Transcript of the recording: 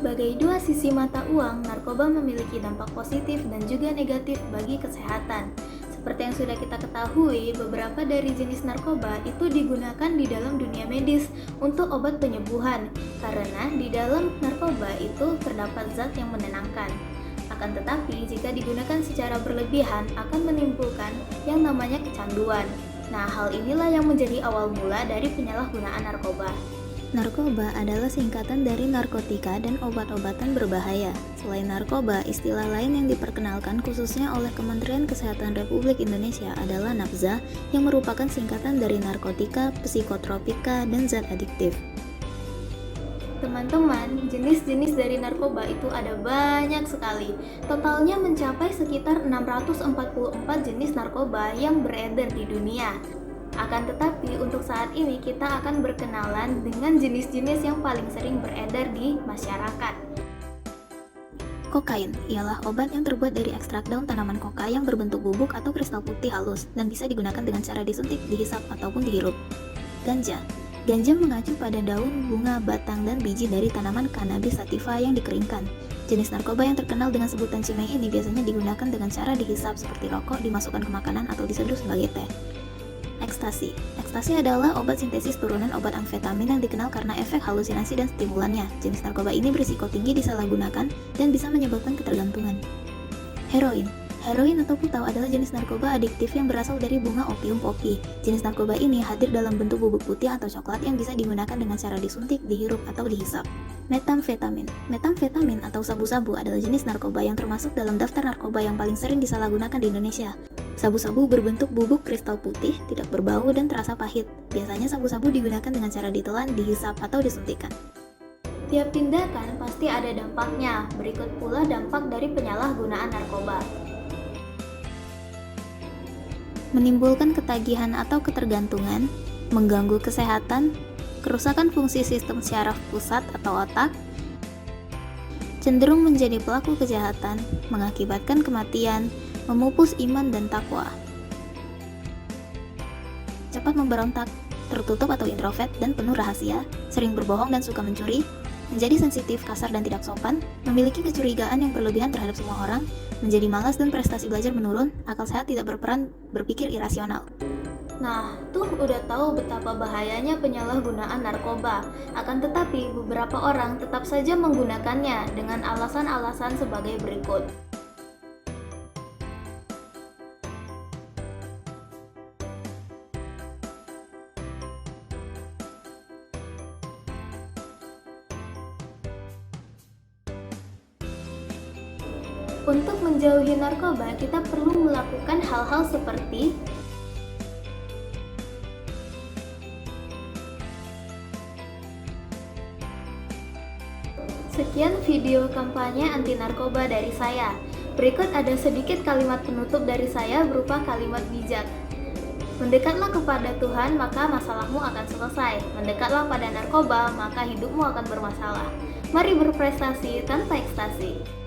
Sebagai dua sisi mata uang, narkoba memiliki dampak positif dan juga negatif bagi kesehatan. Seperti yang sudah kita ketahui, beberapa dari jenis narkoba itu digunakan di dalam dunia medis untuk obat penyembuhan, karena di dalam narkoba itu terdapat zat yang menenangkan. Akan tetapi, jika digunakan secara berlebihan akan menimbulkan yang namanya kecanduan. Nah, hal inilah yang menjadi awal mula dari penyalahgunaan narkoba. Narkoba adalah singkatan dari narkotika dan obat-obatan berbahaya. Selain narkoba, istilah lain yang diperkenalkan khususnya oleh Kementerian Kesehatan Republik Indonesia adalah nafza, yang merupakan singkatan dari narkotika, psikotropika, dan zat adiktif. Teman-teman, jenis-jenis dari narkoba itu ada banyak sekali. Totalnya mencapai sekitar 644 jenis narkoba yang beredar di dunia. Akan tetapi, untuk saat ini kita akan berkenalan dengan jenis-jenis yang paling sering beredar di masyarakat. Kokain ialah obat yang terbuat dari ekstrak daun tanaman koka yang berbentuk bubuk atau kristal putih halus dan bisa digunakan dengan cara disuntik, dihisap, ataupun dihirup. Ganja mengacu pada daun, bunga, batang, dan biji dari tanaman Cannabis sativa yang dikeringkan. Jenis narkoba yang terkenal dengan sebutan cimeng ini biasanya digunakan dengan cara dihisap seperti rokok, dimasukkan ke makanan, atau diseduh sebagai teh. Ekstasi adalah obat sintesis turunan obat amfetamin yang dikenal karena efek halusinasi dan stimulannya. Jenis narkoba ini berisiko tinggi disalahgunakan dan bisa menyebabkan ketergantungan. Heroin atau putau adalah jenis narkoba adiktif yang berasal dari bunga opium poppy. Jenis narkoba ini hadir dalam bentuk bubuk putih atau coklat yang bisa digunakan dengan cara disuntik, dihirup, atau dihisap. Metamfetamin atau sabu-sabu adalah jenis narkoba yang termasuk dalam daftar narkoba yang paling sering disalahgunakan di Indonesia. Sabu-sabu berbentuk bubuk kristal putih, tidak berbau dan terasa pahit. Biasanya sabu-sabu digunakan dengan cara ditelan, dihisap, atau disuntikkan. Tiap tindakan pasti ada dampaknya. Berikut pula dampak dari penyalahgunaan narkoba. Menimbulkan ketagihan atau ketergantungan, mengganggu kesehatan, kerusakan fungsi sistem syaraf pusat atau otak, cenderung menjadi pelaku kejahatan, mengakibatkan kematian, memupus iman dan takwa. Cepat memberontak, tertutup atau introvert dan penuh rahasia, sering berbohong dan suka mencuri, menjadi sensitif, kasar dan tidak sopan, memiliki kecurigaan yang berlebihan terhadap semua orang, menjadi malas dan prestasi belajar menurun, akal sehat tidak berperan, berpikir irasional. Nah, tuh udah tahu betapa bahayanya penyalahgunaan narkoba. Akan tetapi, beberapa orang tetap saja menggunakannya dengan alasan-alasan sebagai berikut. Untuk menjauhi narkoba, kita perlu melakukan hal-hal seperti sekian video kampanye anti narkoba dari saya. Berikut ada sedikit kalimat penutup dari saya berupa kalimat bijak. Mendekatlah kepada Tuhan, maka masalahmu akan selesai. Mendekatlah pada narkoba, maka hidupmu akan bermasalah. Mari berprestasi tanpa ekstasi.